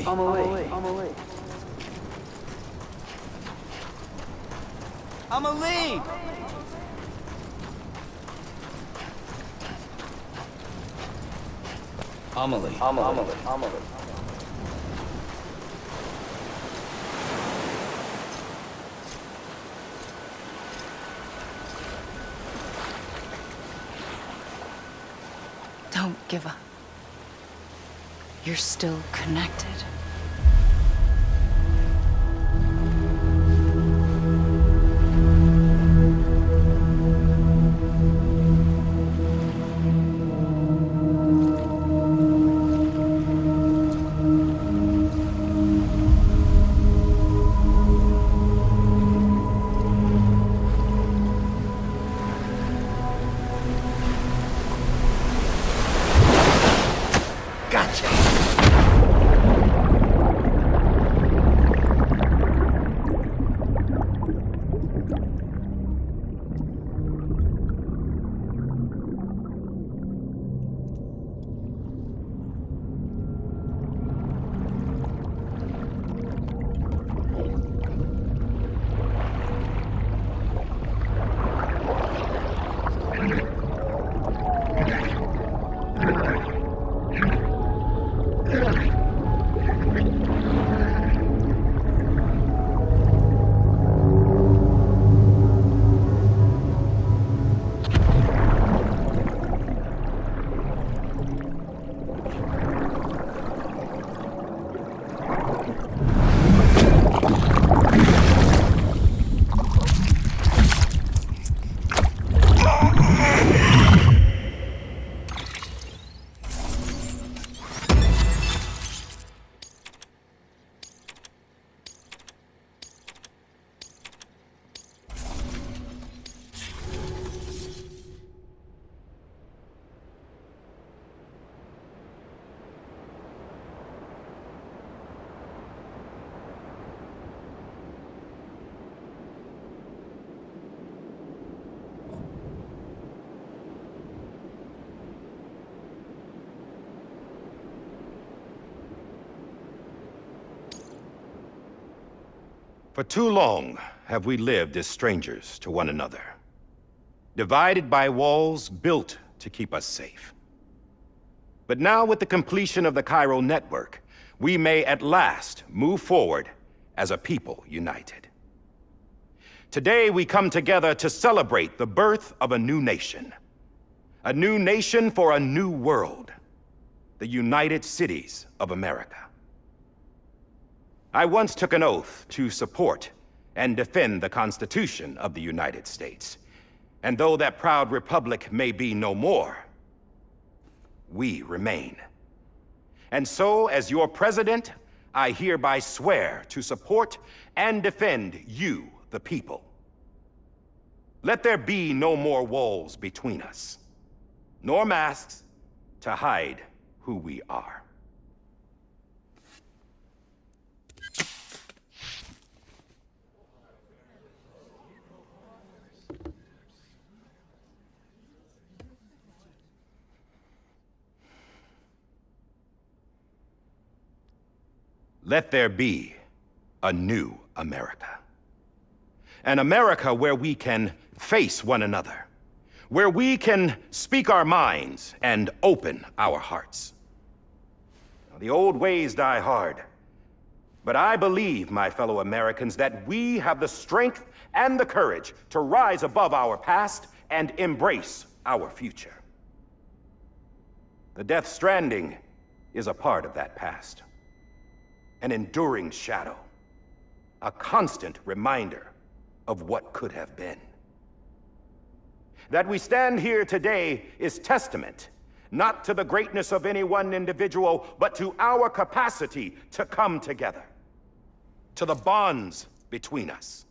I'm awake. I'ma leave! Amelie. Don't give up. You're still connected. For too long have we lived as strangers to one another, divided by walls built to keep us safe. But now, with the completion of the Cairo network, we may at last move forward as a people united. Today, we come together to celebrate the birth of a new nation for a new world, the United Cities of America. I once took an oath to support and defend the Constitution of the United States. And though that proud republic may be no more, we remain. And so, as your president, I hereby swear to support and defend you, the people. Let there be no more walls between us, nor masks to hide who we are. Let there be a new America. An America where we can face one another, where we can speak our minds and open our hearts. Now, the old ways die hard, but I believe, my fellow Americans, that we have the strength and the courage to rise above our past and embrace our future. The Death Stranding is a part of that past. An enduring shadow, a constant reminder of what could have been. That we stand here today is testament, not to the greatness of any one individual, but to our capacity to come together, to the bonds between us,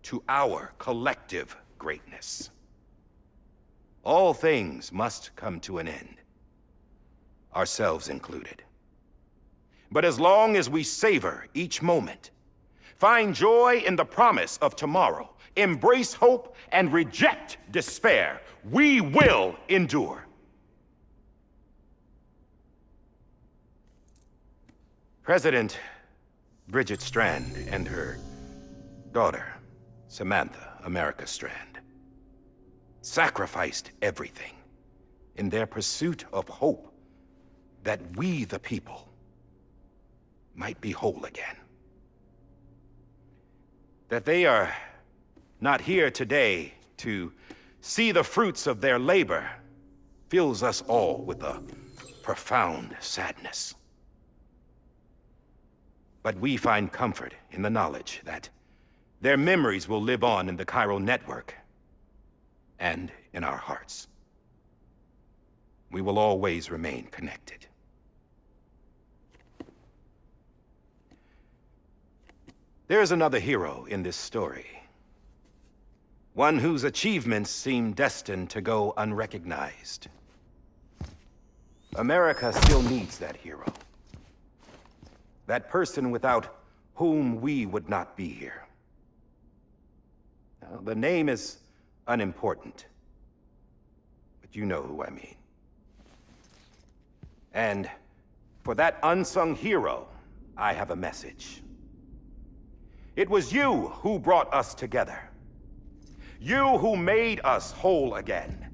to our collective greatness. All things must come to an end, ourselves included. But as long as we savor each moment, find joy in the promise of tomorrow, embrace hope, and reject despair, we will endure. President Bridget Strand and her daughter, Samantha America Strand, sacrificed everything in their pursuit of hope that we, the people, might be whole again. That they are not here today to see the fruits of their labor fills us all with a profound sadness. But we find comfort in the knowledge that their memories will live on in the chiral network and in our hearts. We will always remain connected. There is another hero in this story. One whose achievements seem destined to go unrecognized. America still needs that hero. That person without whom we would not be here. Now, the name is unimportant, but you know who I mean. And for that unsung hero, I have a message. It was you who brought us together. You who made us whole again.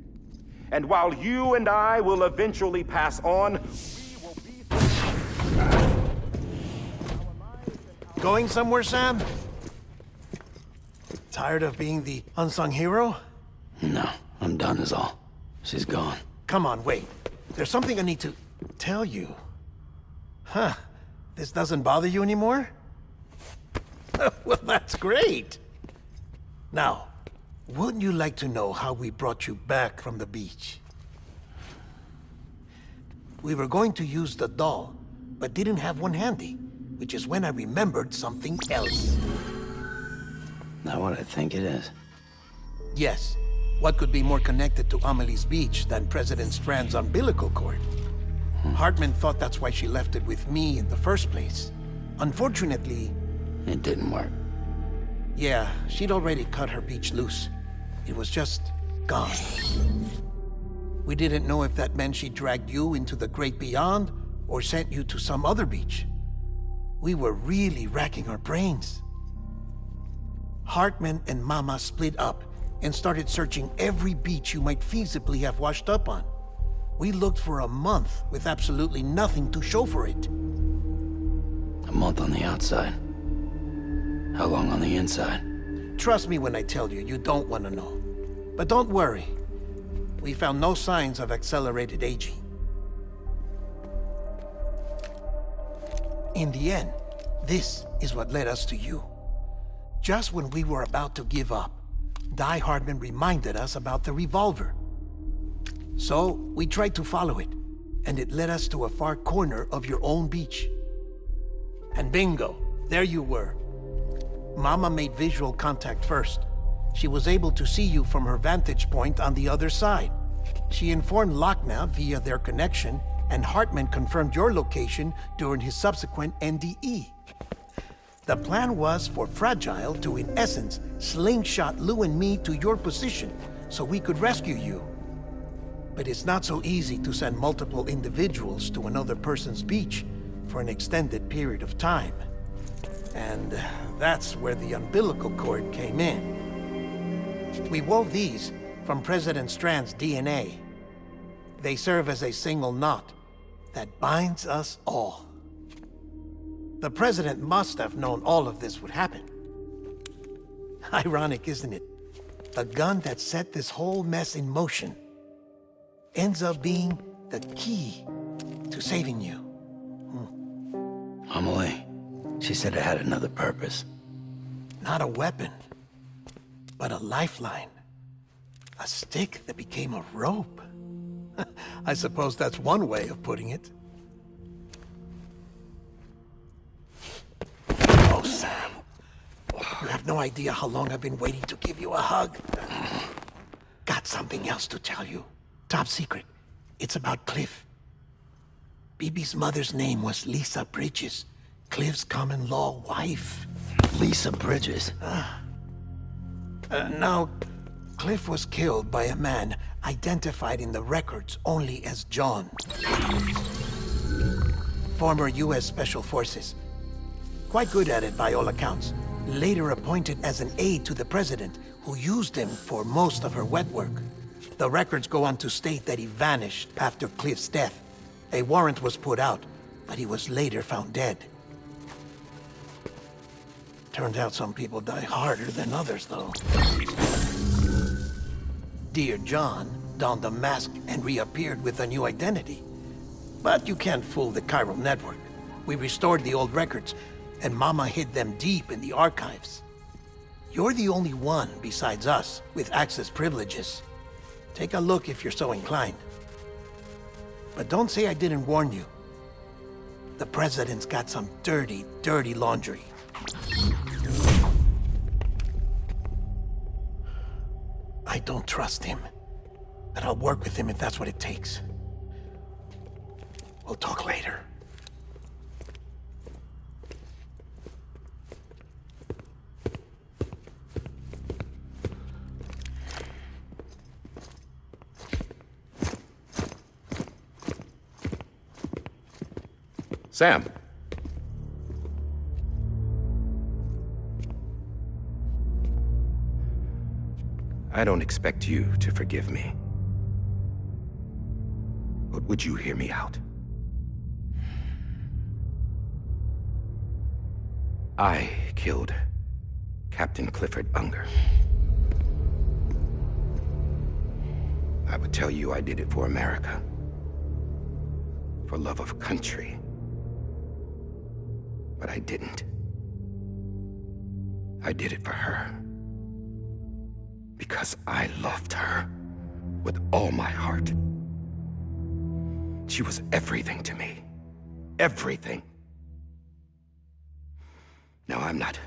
And while you and I will eventually pass on, we will be... Going somewhere, Sam? Tired of being the unsung hero? No, I'm done is all. She's gone. Come on, wait. There's something I need to tell you. Huh. This doesn't bother you anymore? Well, that's great. Now, wouldn't you like to know how we brought you back from the beach? We were going to use the doll, but didn't have one handy, which is when I remembered something else. Not what I think it is. Yes. What could be more connected to Amelie's beach than President Strand's umbilical cord? Hartman thought that's why she left it with me in the first place. Unfortunately... It didn't work. Yeah, she'd already cut her beach loose. It was just gone. We didn't know if that meant she dragged you into the great beyond or sent you to some other beach. We were really racking our brains. Hartman and Mama split up and started searching every beach you might feasibly have washed up on. We looked for a month with absolutely nothing to show for it. A month on the outside. How long on the inside? Trust me when I tell you, you don't want to know. But don't worry. We found no signs of accelerated aging. In the end, this is what led us to you. Just when we were about to give up, Die Hardman reminded us about the revolver. So, we tried to follow it, and it led us to a far corner of your own beach. And bingo, there you were. Mama made visual contact first. She was able to see you from her vantage point on the other side. She informed Lochna via their connection, and Hartman confirmed your location during his subsequent NDE. The plan was for Fragile to, in essence, slingshot Lou and me to your position so we could rescue you. But it's not so easy to send multiple individuals to another person's beach for an extended period of time. And that's where the umbilical cord came in. We wove these from President Strand's DNA. They serve as a single knot that binds us all. The President must have known all of this would happen. Ironic, isn't it? The gun that set this whole mess in motion ends up being the key to saving you. Amelie. She said it had another purpose. Not a weapon, but a lifeline. A stick that became a rope. I suppose that's one way of putting it. Oh, Sam. You have no idea how long I've been waiting to give you a hug. Got something else to tell you. Top secret. It's about Cliff. BB's mother's name was Lisa Bridges, Cliff's common-law wife. Lisa Bridges? Now, Cliff was killed by a man identified in the records only as John. former U.S. Special Forces. Quite good at it by all accounts. Later appointed as an aide to the president, who used him for most of her wet work. The records go on to state that he vanished after Cliff's death. A warrant was put out, but he was later found dead. Turns out some people die harder than others, though. Dear John donned a mask and reappeared with a new identity. But you can't fool the chiral network. We restored the old records, and Mama hid them deep in the archives. You're the only one, besides us, with access privileges. Take a look if you're so inclined. But don't say I didn't warn you. The president's got some dirty, dirty laundry. I don't trust him, but I'll work with him if that's what it takes. We'll talk later. Sam. I don't expect you to forgive me. But would you hear me out? I killed Captain Clifford Unger. I would tell you I did it for America. For love of country. But I didn't. I did it for her. Because I loved her with all my heart. She was everything to me. Everything. Now, I'm not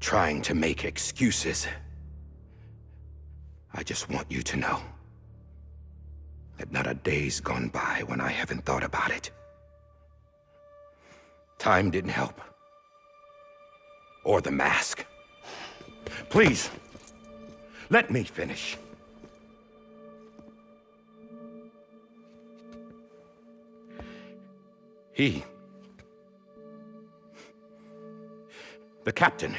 trying to make excuses. I just want you to know that not a day's gone by when I haven't thought about it. Time didn't help. Or the mask. Please, let me finish. The captain,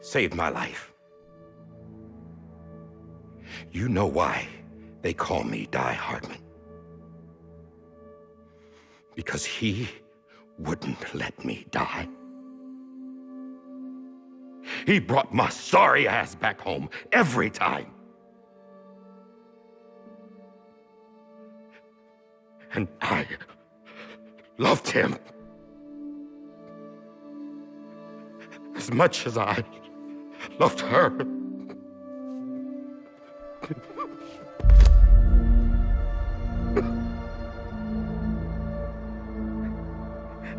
saved my life. You know why they call me Die Hardman. Because he wouldn't let me die. He brought my sorry ass back home every time. And I loved him as much as I loved her.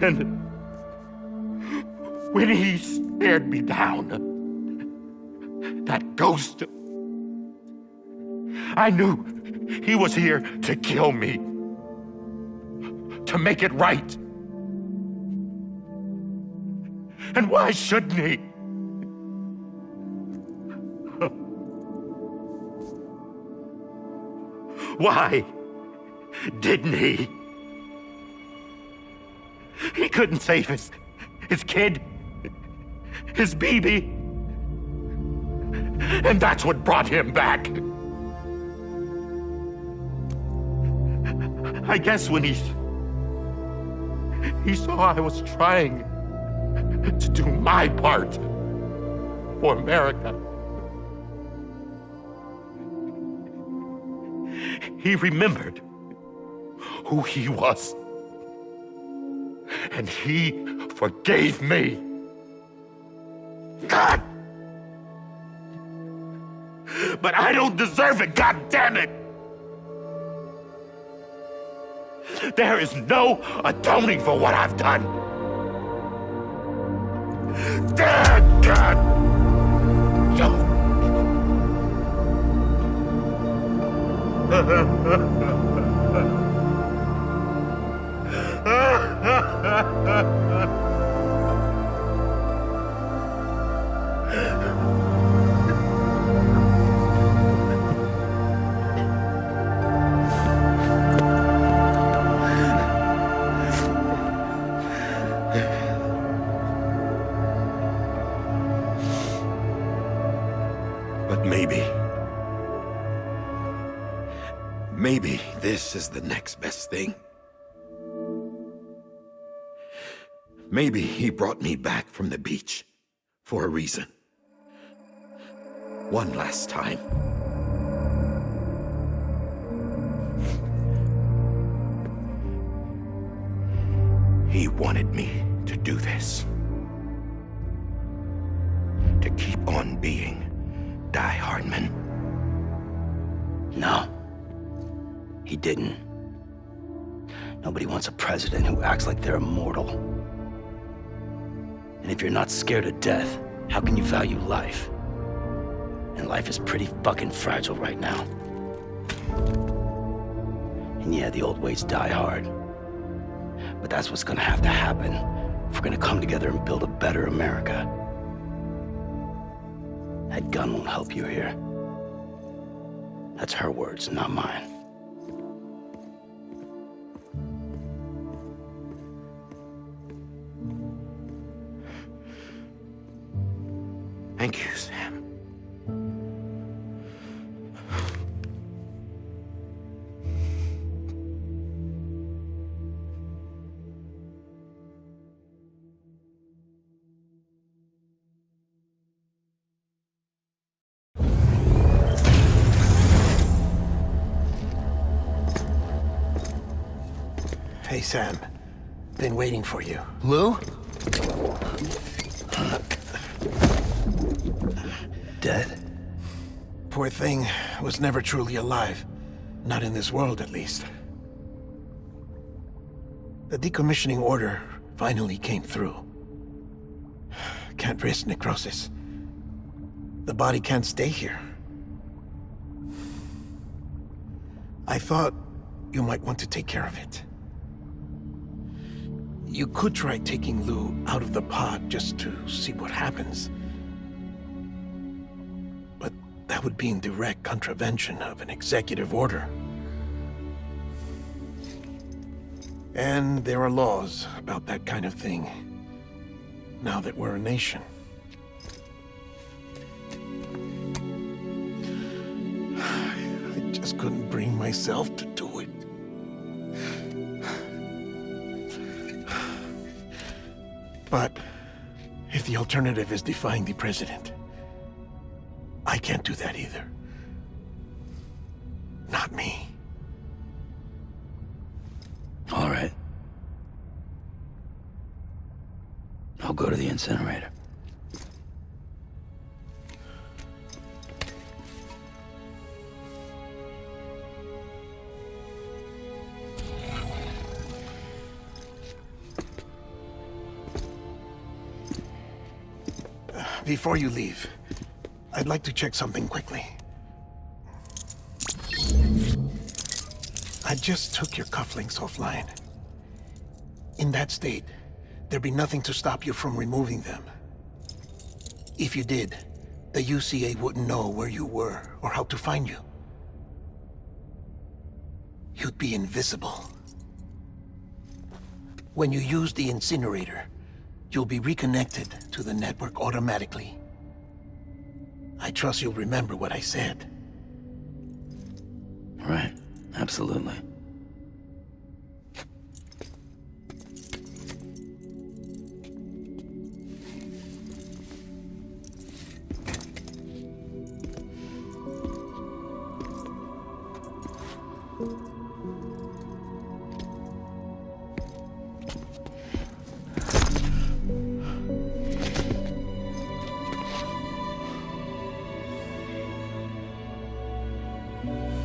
And when he stared me down, that ghost, I knew he was here to kill me, to make it right. And why shouldn't he? Why didn't he? He couldn't save his kid, his baby. And that's what brought him back. I guess when he saw I was trying to do my part for America, he remembered who he was. And he forgave me. God! But I don't deserve it, God damn it! There is no atoning for what I've done. Damn God! Maybe. Maybe this is the next best thing. Maybe he brought me back from the beach for a reason. One last time. He wanted me to do this. To keep on being Die Hardman. No. He didn't. Nobody wants a president who acts like they're immortal. And if you're not scared of death, how can you value life? And life is pretty fucking fragile right now. And yeah, the old ways die hard. But that's what's gonna have to happen if we're gonna come together and build a better America. That gun won't help you here. That's her words, not mine. Thank you, Sam. Hey, Sam. Been waiting for you. Lou? Dead? Poor thing was never truly alive. Not in this world, at least. The decommissioning order finally came through. Can't risk necrosis. The body can't stay here. I thought you might want to take care of it. You could try taking Lou out of the pod just to see what happens. But that would be in direct contravention of an executive order. And there are laws about that kind of thing, now that we're a nation. I just couldn't bring myself to do it. But if the alternative is defying the president, I can't do that either. Not me. All right. I'll go to the incinerator. Before you leave, I'd like to check something quickly. I just took your cufflinks offline. In that state, there'd be nothing to stop you from removing them. If you did, the UCA wouldn't know where you were or how to find you. You'd be invisible. When you use the incinerator, you'll be reconnected to the network automatically. I trust you'll remember what I said. Right. Absolutely.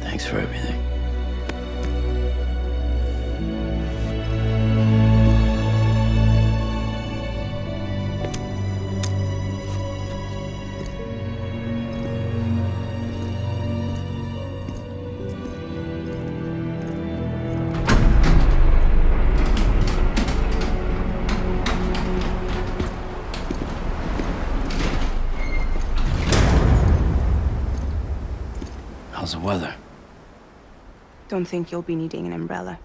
Thanks for everything. How's the weather? Don't think you'll be needing an umbrella.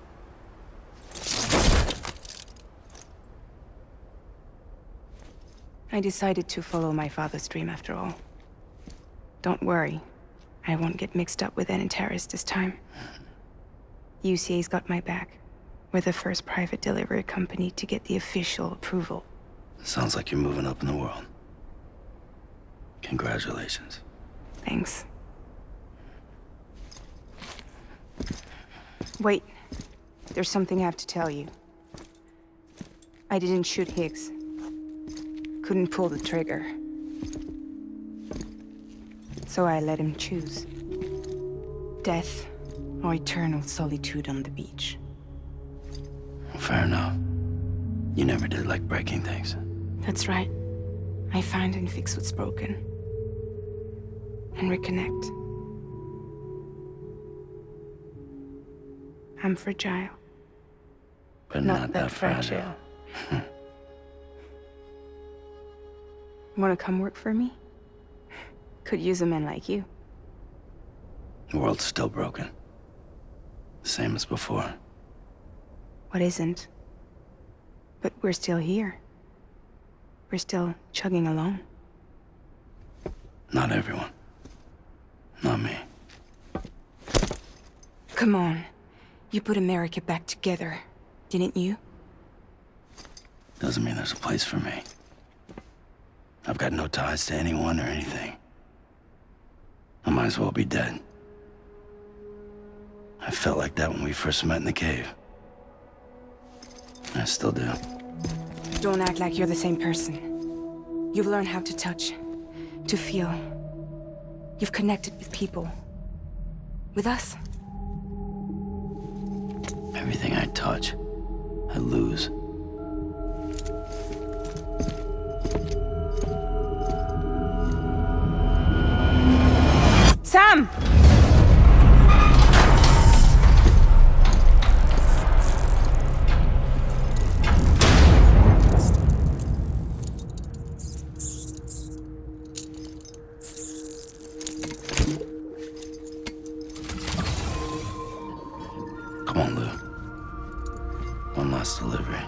I decided to follow my father's dream after all. Don't worry. I won't get mixed up with any terrorists this time. UCA's got my back. We're the first private delivery company to get the official approval. Sounds like you're moving up in the world. Congratulations. Thanks. Wait. There's something I have to tell you. I didn't shoot Higgs. Couldn't pull the trigger. So I let him choose. Death or eternal solitude on the beach. Fair enough. You never did like breaking things. That's right. I find and fix what's broken. And reconnect. I'm fragile. But not that fragile. Wanna come work for me? Could use a man like you. The world's still broken. Same as before. What isn't? But we're still here. We're still chugging along. Not everyone. Not me. Come on. You put America back together, didn't you? Doesn't mean there's a place for me. I've got no ties to anyone or anything. I might as well be dead. I felt like that when we first met in the cave. I still do. Don't act like you're the same person. You've learned how to touch, to feel. You've connected with people. With us. Everything I touch, I lose. Sam! Come on, Lou. One last delivery.